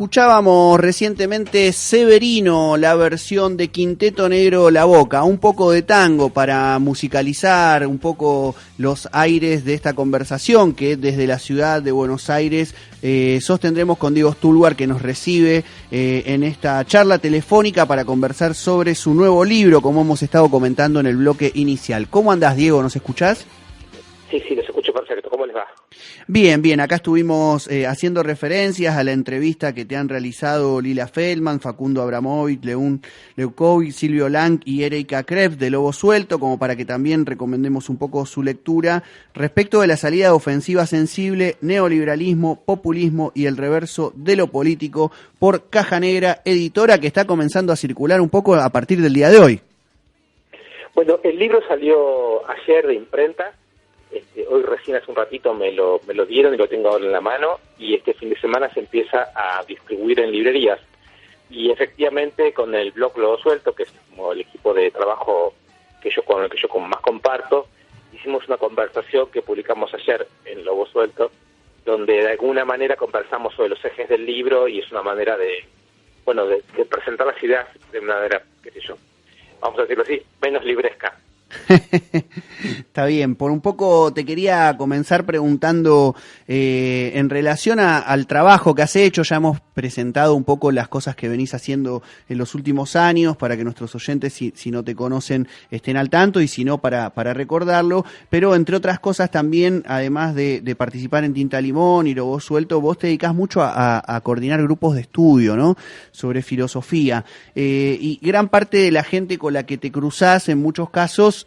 Escuchábamos recientemente Severino, la versión de Quinteto Negro La Boca, un poco de tango para musicalizar un poco los aires de esta conversación que desde la ciudad de Buenos Aires sostendremos con Diego Stulgar, que nos recibe en esta charla telefónica para conversar sobre su nuevo libro, como hemos estado comentando en el bloque inicial. ¿Cómo andás, Diego? ¿Nos escuchás? Sí, los escucho perfecto. ¿Cómo les va? Bien, acá estuvimos haciendo referencias a la entrevista que te han realizado Lila Feldman, Facundo Abramovich, León Leukovic, Silvio Lang y Erika Krebs de Lobo Suelto, como para que también recomendemos un poco su lectura respecto de la salida de Ofensiva Sensible, Neoliberalismo, Populismo y el Reverso de lo Político por Caja Negra, editora que está comenzando a circular un poco a partir del día de hoy. Bueno, el libro salió ayer de imprenta. Hoy recién hace un ratito me lo dieron y lo tengo ahora en la mano, y este fin de semana se empieza a distribuir en librerías. Y efectivamente con el blog Lobo Suelto, que es como el equipo de trabajo con el que yo más comparto, hicimos una conversación que publicamos ayer en Lobo Suelto, donde de alguna manera conversamos sobre los ejes del libro, y es una manera de presentar las ideas de una manera, vamos a decirlo así, menos libresca. Está bien, por un poco te quería comenzar preguntando en relación al trabajo que has hecho. Ya hemos presentado un poco las cosas que venís haciendo en los últimos años para que nuestros oyentes, si no te conocen, estén al tanto, y si no, para recordarlo. Pero entre otras cosas también, además de participar en Tinta Limón y Lobo Suelto, vos te dedicás mucho a coordinar grupos de estudio, ¿no?, sobre filosofía, y gran parte de la gente con la que te cruzás en muchos casos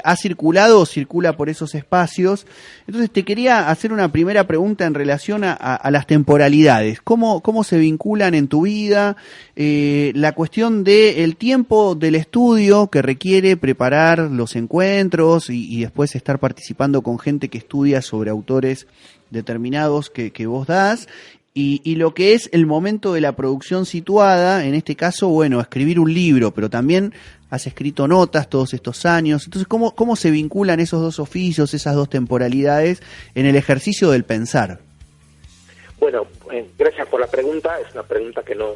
ha circulado o circula por esos espacios. Entonces te quería hacer una primera pregunta en relación a las temporalidades. ¿Cómo se vinculan en tu vida la cuestión del tiempo del estudio que requiere preparar los encuentros y después estar participando con gente que estudia sobre autores determinados que vos das, y lo que es el momento de la producción situada, en este caso, escribir un libro, pero también has escrito notas todos estos años? Entonces, ¿cómo se vinculan esos dos oficios, esas dos temporalidades en el ejercicio del pensar? Bueno, gracias por la pregunta. Es una pregunta que no,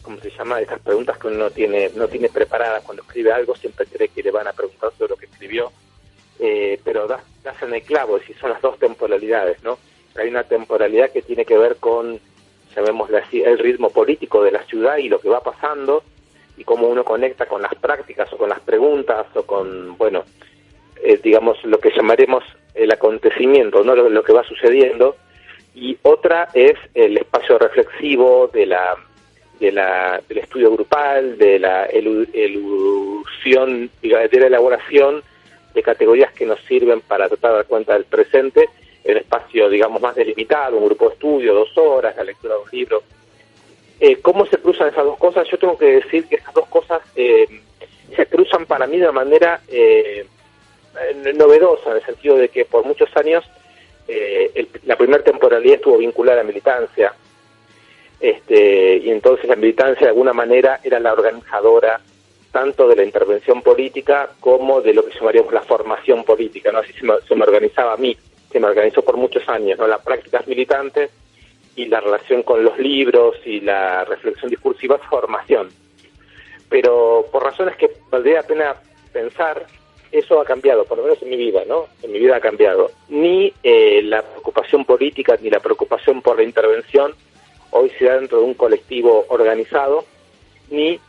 ¿cómo se llama? Esas preguntas que uno no tiene preparadas cuando escribe algo. Siempre cree que le van a preguntar sobre lo que escribió, pero das en el clavo, si son las dos temporalidades, ¿no? Hay una temporalidad que tiene que ver con, llamémosle así, el ritmo político de la ciudad y lo que va pasando, y cómo uno conecta con las prácticas o con las preguntas o con, digamos, lo que llamaremos el acontecimiento, ¿no?, lo que va sucediendo. Y otra es el espacio reflexivo del estudio grupal, de la elusión, de la elaboración de categorías que nos sirven para tratar de dar cuenta del presente, el espacio, digamos, más delimitado, un grupo de estudio, 2 horas, la lectura de un libro. ¿Cómo se cruzan esas dos cosas? Yo tengo que decir que esas dos cosas se cruzan para mí de una manera novedosa, en el sentido de que por muchos años la primera temporalidad estuvo vinculada a la militancia, y entonces la militancia de alguna manera era la organizadora tanto de la intervención política como de lo que llamaríamos la formación política, ¿no? Así se me organizaba a mí, se me organizó por muchos años, ¿no?, las prácticas militantes y la relación con los libros y la reflexión discursiva es formación. Pero por razones que valdría la pena pensar, eso ha cambiado, por lo menos en mi vida, ¿no? En mi vida ha cambiado. Ni la preocupación política ni la preocupación por la intervención hoy se da dentro de un colectivo organizado, ni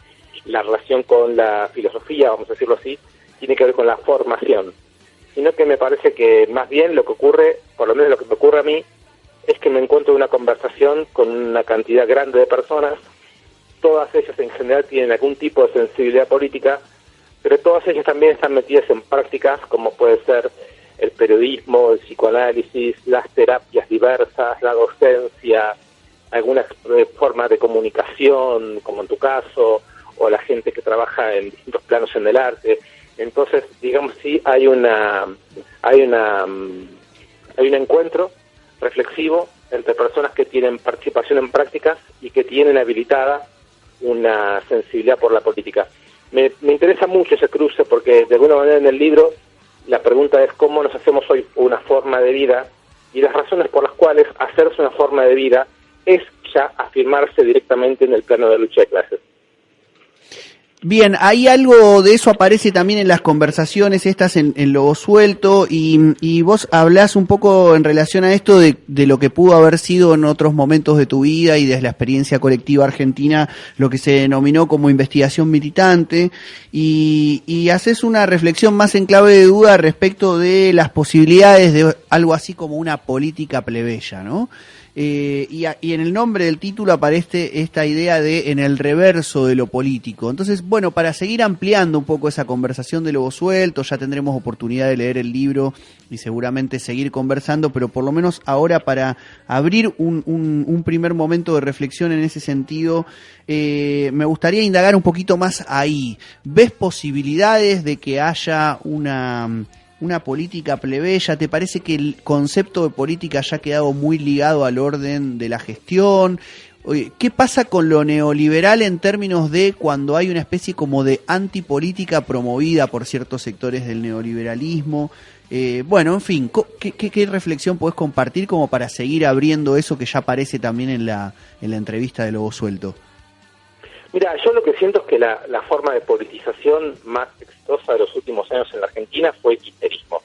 la relación con la filosofía, vamos a decirlo así, tiene que ver con la formación. Sino que me parece que más bien lo que ocurre, por lo menos lo que me ocurre a mí, es que me encuentro en una conversación con una cantidad grande de personas. Todas ellas en general tienen algún tipo de sensibilidad política, pero todas ellas también están metidas en prácticas como puede ser el periodismo, el psicoanálisis, las terapias diversas, la docencia, alguna forma de comunicación, como en tu caso, o la gente que trabaja en distintos planos en el arte. Entonces, digamos, sí hay un encuentro reflexivo entre personas que tienen participación en prácticas y que tienen habilitada una sensibilidad por la política. Me interesa mucho ese cruce porque de alguna manera en el libro la pregunta es cómo nos hacemos hoy una forma de vida, y las razones por las cuales hacerse una forma de vida es ya afirmarse directamente en el plano de lucha de clases. Bien, ahí algo de eso aparece también en las conversaciones estas en Lobo Suelto, y vos hablás un poco en relación a esto de lo que pudo haber sido en otros momentos de tu vida y desde la experiencia colectiva argentina lo que se denominó como investigación militante, y haces una reflexión más en clave de duda respecto de las posibilidades de algo así como una política plebeya, ¿no? Y en el nombre del título aparece esta idea de en el reverso de lo político. Entonces, bueno, para seguir ampliando un poco esa conversación de Lobo Suelto, ya tendremos oportunidad de leer el libro y seguramente seguir conversando, pero por lo menos ahora para abrir un primer momento de reflexión en ese sentido, me gustaría indagar un poquito más ahí. ¿Ves posibilidades de que haya una política plebeya? ¿Te parece que el concepto de política ya ha quedado muy ligado al orden de la gestión? ¿Qué pasa con lo neoliberal en términos de cuando hay una especie como de antipolítica promovida por ciertos sectores del neoliberalismo? Bueno, en fin, ¿qué reflexión podés compartir como para seguir abriendo eso que ya aparece también en la entrevista de Lobo Suelto? Mira, yo lo que siento es que la forma de politización más exitosa de los últimos años en la Argentina fue el kirchnerismo,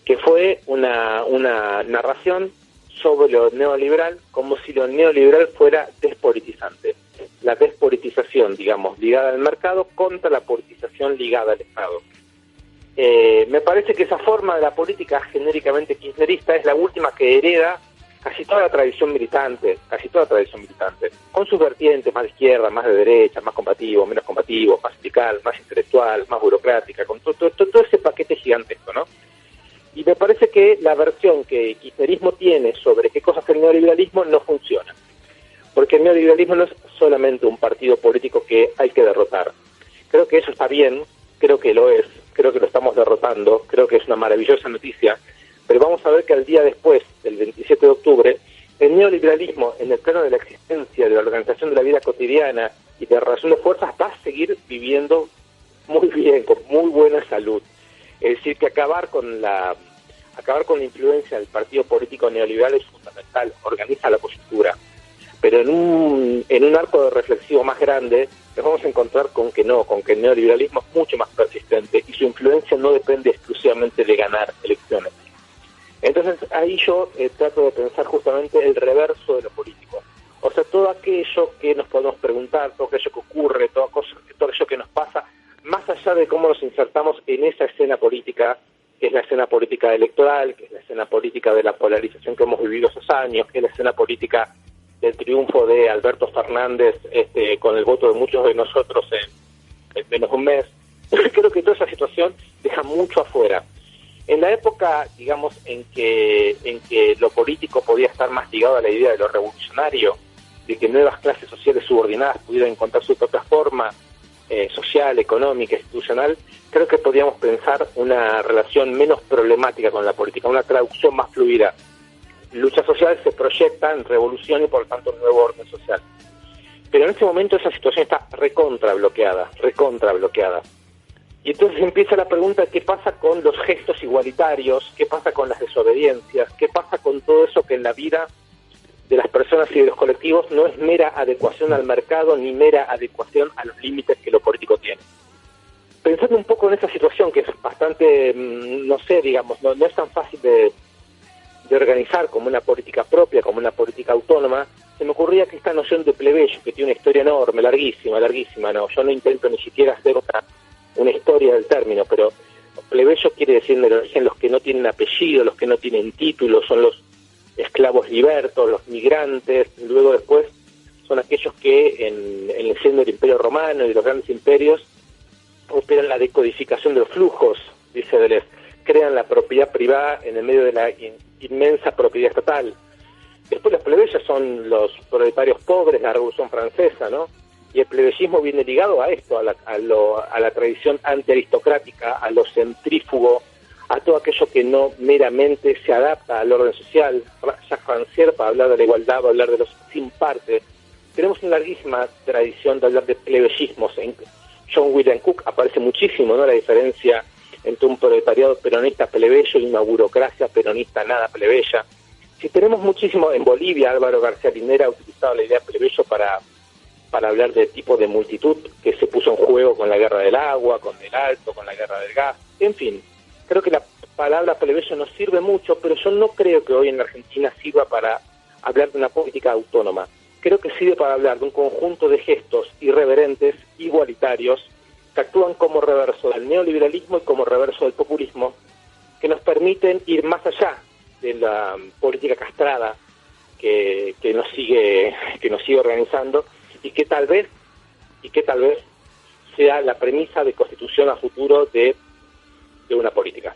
que fue una narración sobre lo neoliberal como si lo neoliberal fuera despolitizante. La despolitización, digamos, ligada al mercado contra la politización ligada al Estado. Me parece que esa forma de la política genéricamente kirchnerista es la última que hereda casi toda la tradición militante, con sus vertientes más de izquierda, más de derecha, más combativo, menos combativo, más sindical, más intelectual, más burocrática, con todo ese paquete gigantesco, ¿no? Y me parece que la versión que el kirchnerismo tiene sobre qué cosa es el neoliberalismo no funciona, porque el neoliberalismo no es solamente un partido político que hay que derrotar. Creo que eso está bien, creo que lo es, creo que lo estamos derrotando, creo que es una maravillosa noticia, pero vamos a ver que al día después, del 27 de octubre, el neoliberalismo, en el plano de la existencia, de la organización de la vida cotidiana y de la relación de fuerzas, va a seguir viviendo muy bien, con muy buena salud. Es decir, que acabar con la influencia del partido político neoliberal es fundamental, organiza la coyuntura. Pero en un arco de reflexivo más grande, nos vamos a encontrar con que el neoliberalismo es mucho más persistente y su influencia no depende exclusivamente de ganar elecciones. Entonces ahí yo trato de pensar justamente el reverso de lo político. O sea, todo aquello que nos podemos preguntar, todo aquello que ocurre, todo aquello que nos pasa, más allá de cómo nos insertamos en esa escena política, que es la escena política electoral, que es la escena política de la polarización que hemos vivido esos años, que es la escena política del triunfo de Alberto Fernández con el voto de muchos de nosotros en menos de un mes. Creo que toda esa situación deja mucho afuera. En la época, digamos, en que lo político podía estar más ligado a la idea de lo revolucionario, de que nuevas clases sociales subordinadas pudieran encontrar su propia forma social, económica, institucional, creo que podíamos pensar una relación menos problemática con la política, una traducción más fluida. Lucha social se proyecta en revolución y por lo tanto un nuevo orden social. Pero en este momento esa situación está recontra bloqueada. Y entonces empieza la pregunta, ¿qué pasa con los gestos igualitarios? ¿Qué pasa con las desobediencias? ¿Qué pasa con todo eso que en la vida de las personas y de los colectivos no es mera adecuación al mercado ni mera adecuación a los límites que lo político tiene? Pensando un poco en esa situación que es bastante, no es tan fácil de organizar como una política propia, como una política autónoma, se me ocurría que esta noción de plebeyo, que tiene una historia enorme, larguísima, yo no intento ni siquiera hacer una historia del término, pero plebeyo quiere decir en el origen los que no tienen apellido, los que no tienen título, son los esclavos libertos, los migrantes, luego después son aquellos que en el seno del Imperio Romano y de los grandes imperios operan la decodificación de los flujos, dice Deleuze, crean la propiedad privada en el medio de la inmensa propiedad estatal. Después los plebeyos son los proletarios pobres, la Revolución Francesa, ¿no? Y el plebeyismo viene ligado a esto, a la tradición antiaristocrática, a lo centrífugo, a todo aquello que no meramente se adapta al orden social. Jacques Rancière, para hablar de la igualdad, va a hablar de los sin parte. Tenemos una larguísima tradición de hablar de plebeyismos. En John William Cook aparece muchísimo, ¿no?, la diferencia entre un proletariado peronista plebeyo y una burocracia peronista nada plebeya. si tenemos muchísimo, en Bolivia Álvaro García Linera ha utilizado la idea plebeyo para hablar del tipo de multitud que se puso en juego con la guerra del agua, con el alto, con la guerra del gas, en fin, creo que la palabra plebeyo nos sirve mucho, pero yo no creo que hoy en la Argentina sirva para hablar de una política autónoma. Creo que sirve para hablar de un conjunto de gestos irreverentes, igualitarios, que actúan como reverso del neoliberalismo y como reverso del populismo, que nos permiten ir más allá de la política castrada que nos sigue organizando y que tal vez sea la premisa de constitución a futuro de una política.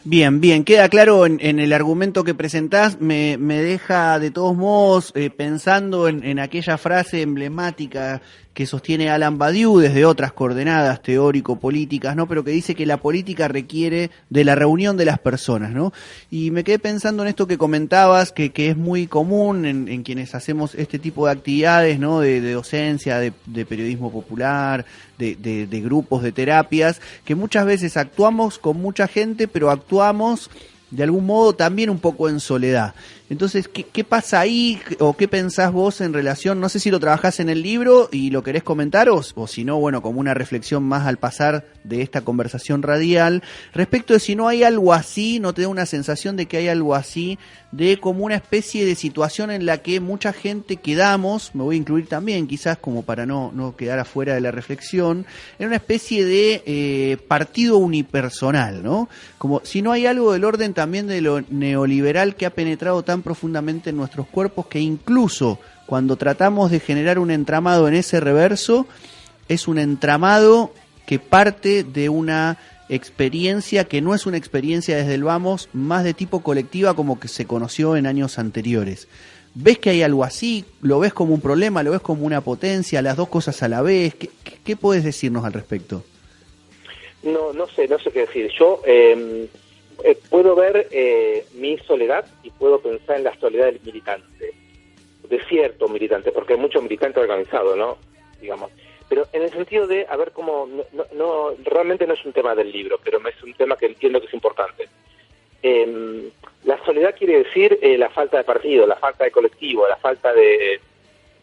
Bien, bien, queda claro en el argumento que presentás, me deja de todos modos pensando en aquella frase emblemática que sostiene Alan Badiou desde otras coordenadas teórico-políticas, ¿no? Pero que dice que la política requiere de la reunión de las personas, ¿no? Y me quedé pensando en esto que comentabas, que es muy común en quienes hacemos este tipo de actividades, ¿no? De docencia, de periodismo popular, de grupos, de terapias, que muchas veces actuamos con mucha gente, pero actuamos de algún modo también un poco en soledad. Entonces, ¿qué pasa ahí o qué pensás vos en relación, no sé si lo trabajás en el libro y lo querés comentar o si no, bueno, como una reflexión más al pasar de esta conversación radial, respecto de si no hay algo así, no te da una sensación de que hay algo así, de como una especie de situación en la que mucha gente quedamos, me voy a incluir también quizás como para no quedar afuera de la reflexión, en una especie de partido unipersonal, ¿no? Como si no hay algo del orden también de lo neoliberal que ha penetrado tan profundamente en nuestros cuerpos que incluso cuando tratamos de generar un entramado en ese reverso, es un entramado que parte de una experiencia que no es una experiencia desde el vamos, más de tipo colectiva como que se conoció en años anteriores. ¿Ves que hay algo así? ¿Lo ves como un problema? ¿Lo ves como una potencia? ¿Las dos cosas a la vez? ¿Qué podés decirnos al respecto? No sé qué decir. Yo puedo ver mi soledad y puedo pensar en la soledad del militante, de cierto militante, porque hay mucho militante organizado, ¿no? Digamos. Pero en el sentido de, a ver cómo, realmente no es un tema del libro, pero es un tema que entiendo que es importante. La soledad quiere decir la falta de partido, la falta de colectivo, la falta de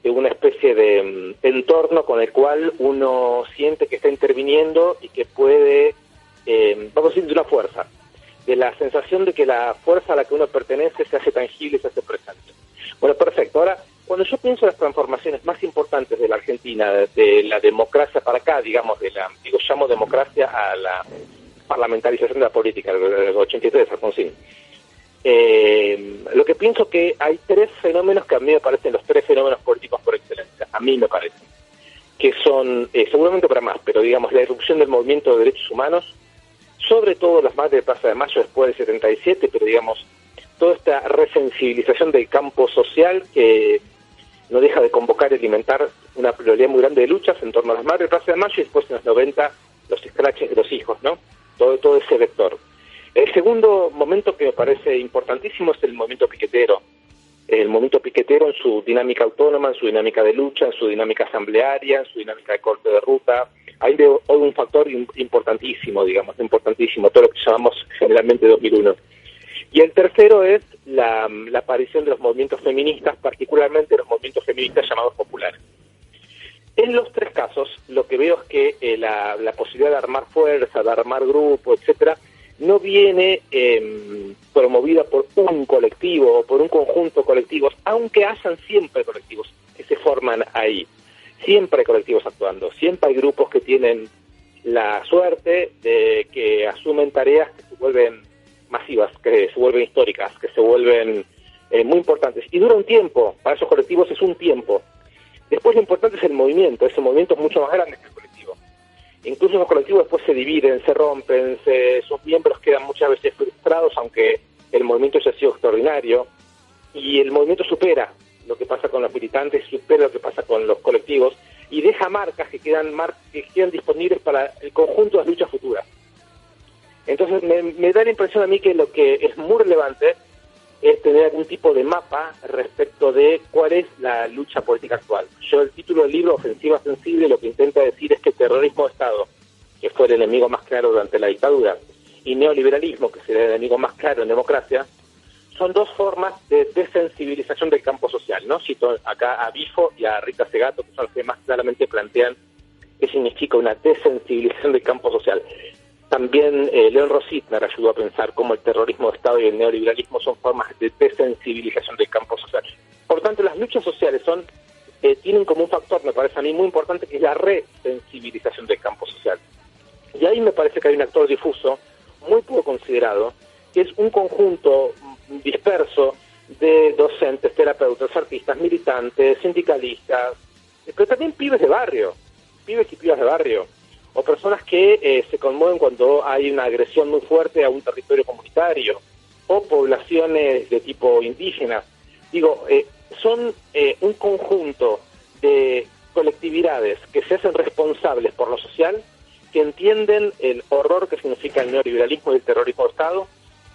una especie de entorno con el cual uno siente que está interviniendo y que puede, vamos a decir, de una fuerza, de la sensación de que la fuerza a la que uno pertenece se hace tangible, se hace presente. Bueno, perfecto. Ahora, cuando yo pienso en las transformaciones más importantes de la Argentina, de la democracia para acá, digamos, llamo democracia a la parlamentarización de la política, del 83, Alfonsín. Lo que pienso que hay tres fenómenos que a mí me parecen los tres fenómenos políticos por excelencia, a mí me parecen, que son, seguramente para más, pero digamos, la irrupción del movimiento de derechos humanos, sobre todo las madres de Plaza de Mayo después del 77, pero digamos, toda esta resensibilización del campo social que no deja de convocar y alimentar una pluralidad muy grande de luchas en torno a las madres de Plaza de Mayo y después en los 90 los escraches de los hijos, ¿no? Todo ese vector. El segundo momento que me parece importantísimo es el movimiento piquetero. El movimiento piquetero en su dinámica autónoma, en su dinámica de lucha, en su dinámica asamblearia, en su dinámica de corte de ruta. Hay hoy un factor importantísimo, todo lo que llamamos generalmente 2001. Y el tercero es la aparición de los movimientos feministas, particularmente los movimientos feministas llamados populares. En los tres casos, lo que veo es que la posibilidad de armar fuerza, de armar grupo, etcétera, no viene promovida por un colectivo o por un conjunto de colectivos, aunque hayan siempre colectivos que se forman ahí. Siempre hay colectivos actuando, siempre hay grupos que tienen la suerte de que asumen tareas que se vuelven masivas, que se vuelven históricas, que se vuelven muy importantes. Y dura un tiempo, para esos colectivos es un tiempo. Después lo importante es el movimiento, ese movimiento es mucho más grande que el colectivo. Incluso los colectivos después se dividen, se rompen, sus miembros quedan muchas veces frustrados, aunque el movimiento ya ha sido extraordinario, y el movimiento supera lo que pasa con los militantes, supera lo que pasa con los colectivos, y deja marcas que quedan disponibles para el conjunto de las luchas futuras. Entonces me da la impresión a mí que lo que es muy relevante es tener algún tipo de mapa respecto de cuál es la lucha política actual. El título del libro, Ofensiva Sensible, lo que intenta decir es que terrorismo de Estado, que fue el enemigo más claro durante la dictadura, y neoliberalismo, que será el enemigo más claro en democracia, son dos formas de desensibilización del campo social, ¿no? Cito acá a Bifo y a Rita Segato, que son los que más claramente plantean qué significa una desensibilización del campo social. También León Rositner ayudó a pensar cómo el terrorismo de Estado y el neoliberalismo son formas de desensibilización del campo social. Por tanto, las luchas sociales tienen como un factor, me parece a mí, muy importante, que es la resensibilización del campo social. Y ahí me parece que hay un actor difuso, muy poco considerado, que es un conjunto disperso de docentes, terapeutas, artistas, militantes, sindicalistas, pero también pibes de barrio, pibes y pibas de barrio, o personas que se conmueven cuando hay una agresión muy fuerte a un territorio comunitario, o poblaciones de tipo indígena. Digo, son un conjunto de colectividades que se hacen responsables por lo social, que entienden el horror que significa el neoliberalismo y el terrorismo de Estado,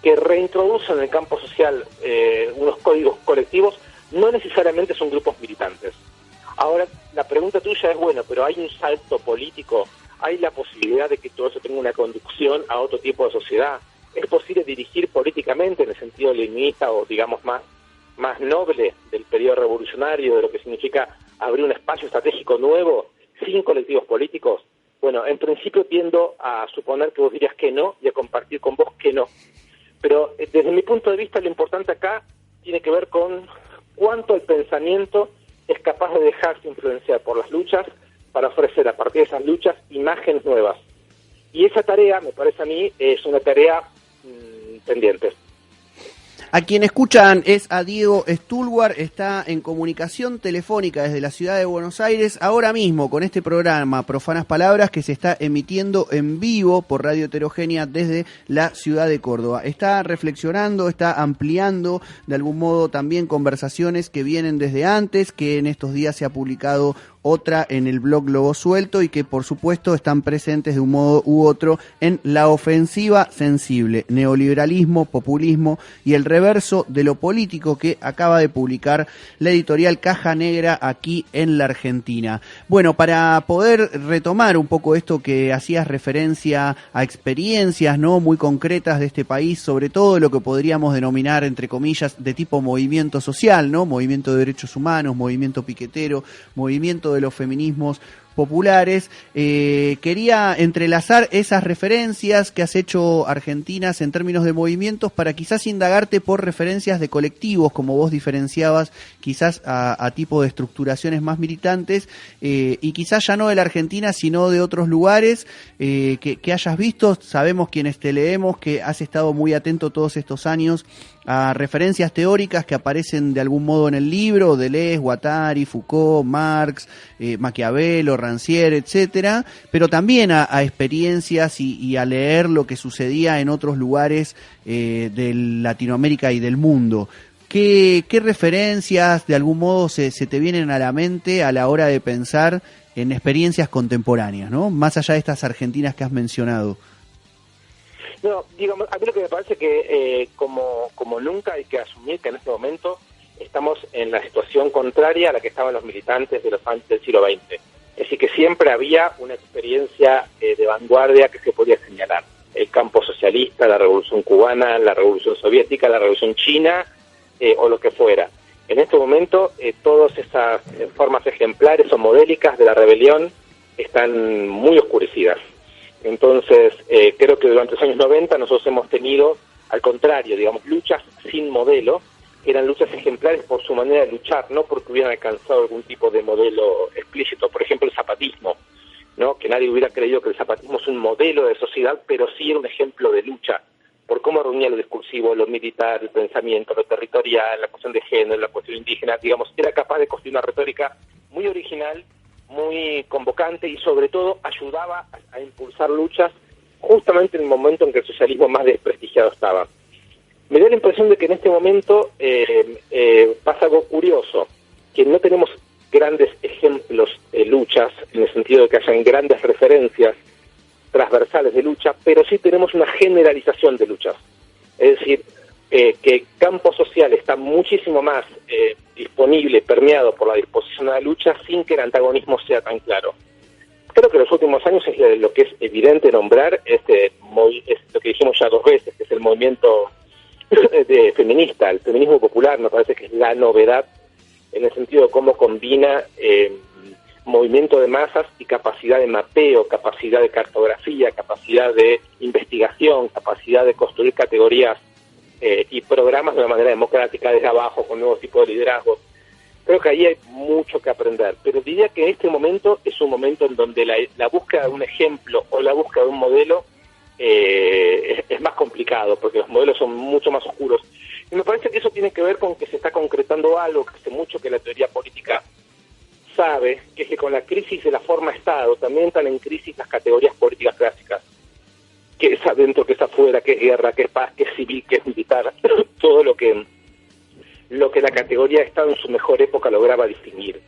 que reintroducen en el campo social unos códigos colectivos, no necesariamente son grupos militantes. Ahora, la pregunta tuya es, bueno, pero hay un salto político, hay la posibilidad de que todo eso tenga una conducción a otro tipo de sociedad, es posible dirigir políticamente en el sentido leninista o, digamos, más noble del periodo revolucionario, de lo que significa abrir un espacio estratégico nuevo, sin colectivos políticos. Bueno, en principio tiendo a suponer que vos dirías que no y a compartir con vos que no. Pero desde mi punto de vista lo importante acá tiene que ver con cuánto el pensamiento es capaz de dejarse influenciar por las luchas para ofrecer a partir de esas luchas imágenes nuevas. Y esa tarea, me parece a mí, es una tarea pendiente. A quien escuchan es a Diego Stulwar, está en comunicación telefónica desde la ciudad de Buenos Aires, ahora mismo con este programa Profanas Palabras que se está emitiendo en vivo por Radio Heterogénea desde la ciudad de Córdoba. Está reflexionando, está ampliando de algún modo también conversaciones que vienen desde antes, que en estos días se ha publicado otra en el blog Lobo Suelto y que por supuesto están presentes de un modo u otro en La Ofensiva Sensible, neoliberalismo, populismo y el reverso de lo político, que acaba de publicar la editorial Caja Negra aquí en la Argentina. Bueno, para poder retomar un poco esto que hacías referencia a experiencias, ¿no?, muy concretas de este país, sobre todo lo que podríamos denominar, entre comillas, de tipo movimiento social, ¿no?, movimiento de derechos humanos, movimiento piquetero, movimiento de los feminismos populares, quería entrelazar esas referencias que has hecho argentinas en términos de movimientos para quizás indagarte por referencias de colectivos, como vos diferenciabas, quizás a tipo de estructuraciones más militantes, y quizás ya no de la Argentina, sino de otros lugares que hayas visto. Sabemos quienes te leemos que has estado muy atento todos estos años a referencias teóricas que aparecen de algún modo en el libro, Deleuze, Guattari, Foucault, Marx, Maquiavelo, Rancière, etcétera, pero también a experiencias y a leer lo que sucedía en otros lugares de Latinoamérica y del mundo. ¿Qué referencias de algún modo se te vienen a la mente a la hora de pensar en experiencias contemporáneas, ¿no?, más allá de estas argentinas que has mencionado? No, digamos, a mí lo que me parece que como nunca hay que asumir que en este momento estamos en la situación contraria a la que estaban los militantes del siglo XX. Es decir, que siempre había una experiencia de vanguardia que se podía señalar. El campo socialista, la revolución cubana, la revolución soviética, la revolución china, o lo que fuera. En este momento, todas esas formas ejemplares o modélicas de la rebelión están muy oscurecidas. Entonces, creo que durante los años 90 nosotros hemos tenido, al contrario, digamos, luchas sin modelo, que eran luchas ejemplares por su manera de luchar, no porque hubieran alcanzado algún tipo de modelo explícito. Por ejemplo, el zapatismo, ¿no?, que nadie hubiera creído que el zapatismo es un modelo de sociedad, pero sí era un ejemplo de lucha, por cómo reunía lo discursivo, lo militar, el pensamiento, lo territorial, la cuestión de género, la cuestión indígena. Digamos, era capaz de construir una retórica muy original, muy convocante, y sobre todo ayudaba a impulsar luchas justamente en el momento en que el socialismo más desprestigiado estaba. Me da la impresión de que en este momento pasa algo curioso, que no tenemos grandes ejemplos de luchas, en el sentido de que hayan grandes referencias transversales de lucha, pero sí tenemos una generalización de luchas. Es decir, que el campo social está muchísimo más disponible, permeado por la disposición a la lucha, sin que el antagonismo sea tan claro. Creo que en los últimos años es lo que es evidente nombrar, es lo que dijimos ya dos veces, que es el movimiento feminista. El feminismo popular me parece que es la novedad en el sentido de cómo combina movimiento de masas y capacidad de mapeo, capacidad de cartografía, capacidad de investigación, capacidad de construir categorías y programas de una manera democrática desde abajo, con nuevos tipos de liderazgo. Creo que ahí hay mucho que aprender, pero diría que en este momento es un momento en donde la búsqueda de un ejemplo o la búsqueda de un modelo es más complicado, porque los modelos son mucho más oscuros. Y me parece que eso tiene que ver con que se está concretando algo que hace mucho que la teoría política sabe, que es que con la crisis de la forma Estado también están en crisis las categorías políticas clásicas, que es adentro, que es afuera, que es guerra, que es paz, que es civil, que es militar, todo lo que la categoría de Estado en su mejor época lograba distinguir.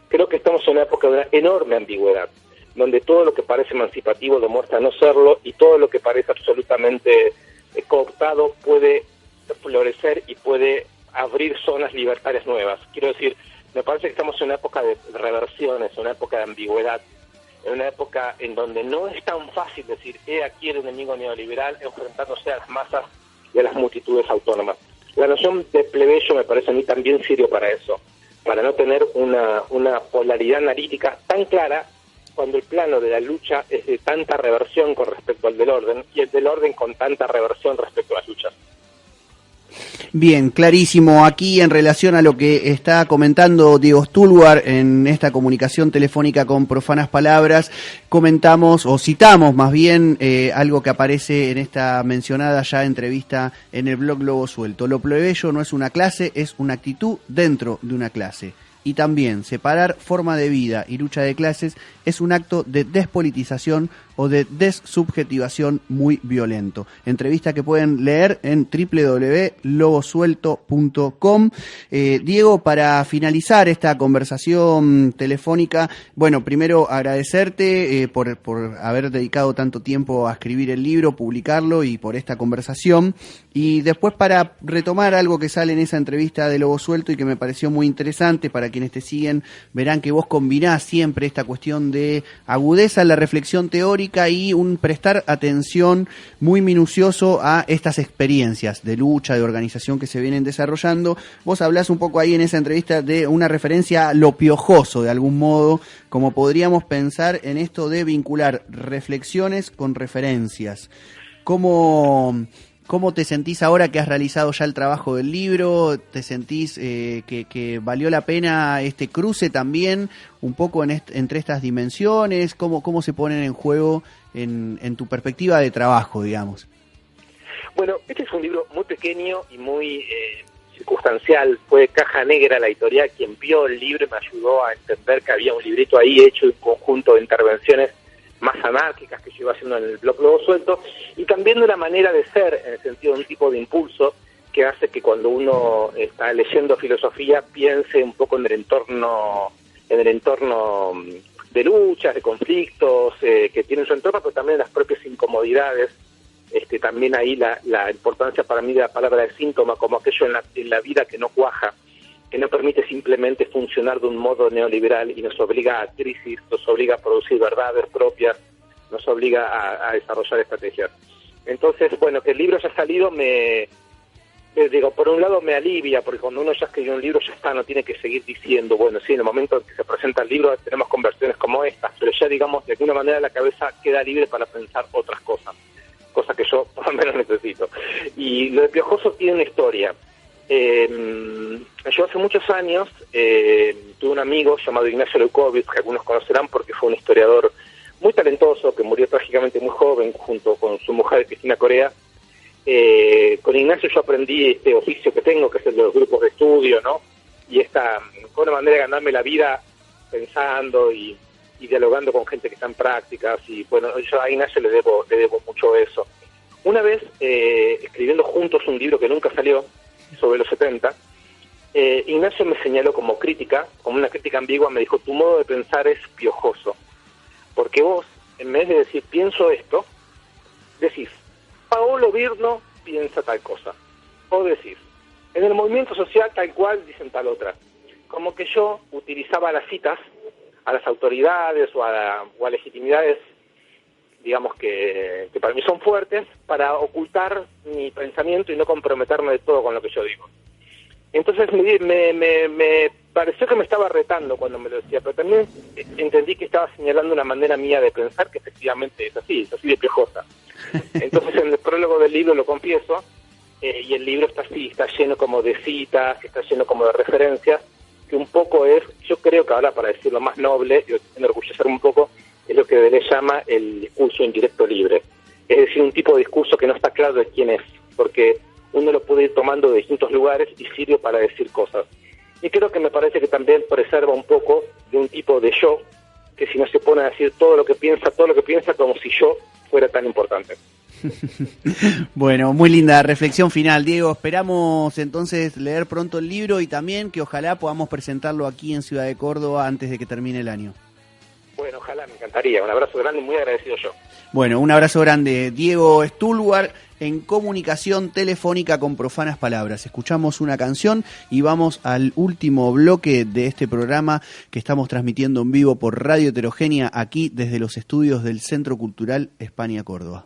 Creo que estamos en una época de una enorme ambigüedad, donde todo lo que parece emancipativo demuestra no serlo y todo lo que parece absolutamente cooptado puede florecer y puede abrir zonas libertarias nuevas. Quiero decir, me parece que estamos en una época de reversiones, una época de ambigüedad, en una época en donde no es tan fácil decir, aquí el enemigo neoliberal enfrentándose a las masas y a las multitudes autónomas. La noción de plebeyo me parece a mí también sirve para eso, para no tener una polaridad analítica tan clara cuando el plano de la lucha es de tanta reversión con respecto al del orden y el del orden con tanta reversión respecto a las luchas. Bien, clarísimo. Aquí en relación a lo que está comentando Diego Stulwar en esta comunicación telefónica con Profanas Palabras, comentamos o citamos más bien algo que aparece en esta mencionada ya entrevista en el blog Lobo Suelto. Lo plebeyo no es una clase, es una actitud dentro de una clase. Y también separar forma de vida y lucha de clases es un acto de despolitización o de dessubjetivación muy violento. Entrevista que pueden leer en www.lobosuelto.com. Diego, para finalizar esta conversación telefónica, bueno, primero agradecerte por haber dedicado tanto tiempo a escribir el libro, publicarlo y por esta conversación. Y después para retomar algo que sale en esa entrevista de Lobo Suelto y que me pareció muy interesante, para quienes te siguen verán que vos combinás siempre esta cuestión de agudeza en la reflexión teórica y un prestar atención muy minucioso a estas experiencias de lucha, de organización que se vienen desarrollando. Vos hablás un poco ahí en esa entrevista de una referencia a lo piojoso, de algún modo, como podríamos pensar en esto de vincular reflexiones con referencias. ¿Cómo te sentís ahora que has realizado ya el trabajo del libro? ¿Te sentís que valió la pena este cruce también, un poco entre estas dimensiones? ¿Cómo se ponen en juego en tu perspectiva de trabajo, digamos? Bueno, este es un libro muy pequeño y muy circunstancial. Fue Caja Negra, la editorial, quien vio el libro y me ayudó a entender que había un librito ahí hecho en conjunto de intervenciones más anárquicas que yo iba haciendo en el blog Lobo Suelto, y también de una manera de ser, en el sentido de un tipo de impulso que hace que cuando uno está leyendo filosofía piense un poco en el entorno de luchas, de conflictos que tiene su entorno, pero también las propias incomodidades. También ahí la importancia para mí de la palabra de síntoma, como aquello en la vida que no cuaja, que no permite simplemente funcionar de un modo neoliberal y nos obliga a crisis, nos obliga a producir verdades propias, nos obliga a desarrollar estrategias. Entonces, bueno, que el libro haya salido por un lado me alivia, porque cuando uno ya escribió un libro ya está, no tiene que seguir diciendo, bueno, sí, en el momento en que se presenta el libro tenemos conversaciones como estas, pero ya, digamos, de alguna manera la cabeza queda libre para pensar otras cosas que yo por lo menos necesito. Y lo de piojoso tiene una historia. Yo hace muchos años tuve un amigo llamado Ignacio Leucovitz, que algunos conocerán porque fue un historiador muy talentoso que murió trágicamente muy joven junto con su mujer Cristina Corea. Con Ignacio yo aprendí este oficio que tengo, que es el de los grupos de estudio, ¿no? Y esta fue una manera de ganarme la vida pensando y dialogando con gente que está en prácticas, y bueno, yo a Ignacio le debo mucho eso. Una vez, escribiendo juntos un libro que nunca salió, sobre los 70, Ignacio me señaló como una crítica ambigua, me dijo, tu modo de pensar es piojoso, porque vos, en vez de decir, pienso esto, decís, Paolo Virno piensa tal cosa, o decís, en el movimiento social tal cual dicen tal otra, como que yo utilizaba las citas a las autoridades o a legitimidades digamos que para mí son fuertes, para ocultar mi pensamiento y no comprometerme de todo con lo que yo digo. Entonces me pareció que me estaba retando cuando me lo decía, pero también entendí que estaba señalando una manera mía de pensar que efectivamente es así de piojosa. Entonces en el prólogo del libro lo confieso, y el libro está así, está lleno como de citas, está lleno como de referencias, que un poco es, yo creo que ahora para decirlo más noble, y enorgullecerme un poco, es lo que le llama el discurso indirecto libre. Es decir, un tipo de discurso que no está claro de quién es, porque uno lo puede ir tomando de distintos lugares y sirve para decir cosas. Y creo que me parece que también preserva un poco de un tipo de yo, que si no se pone a decir todo lo que piensa como si yo fuera tan importante. Bueno, muy linda reflexión final, Diego. Esperamos entonces leer pronto el libro y también que ojalá podamos presentarlo aquí en Ciudad de Córdoba antes de que termine el año. Bueno, ojalá, me encantaría. Un abrazo grande y muy agradecido yo. Bueno, un abrazo grande. Diego Stulwar en comunicación telefónica con profanas palabras. Escuchamos una canción y vamos al último bloque de este programa que estamos transmitiendo en vivo por Radio Heterogénea aquí desde los estudios del Centro Cultural España Córdoba.